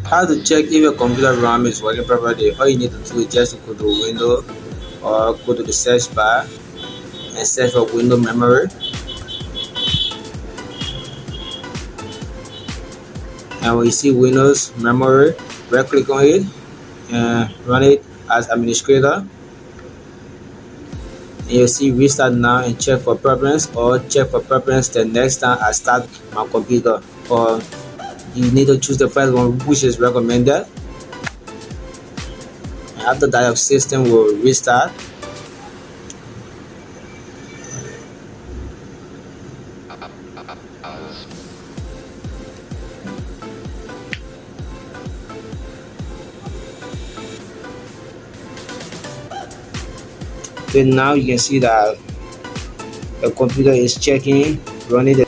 How to check if your computer RAM is working properly? All you need to do is just to go to Window or go to the search bar and search for Window Memory. And when you see Windows Memory, right click on it and run it as administrator. And you'll see restart now and check for preference, or check for preference the next time I start my computer, or you need to choose the first one which is recommended. And after that, your system will restart. Then now you can see that the computer is checking, running the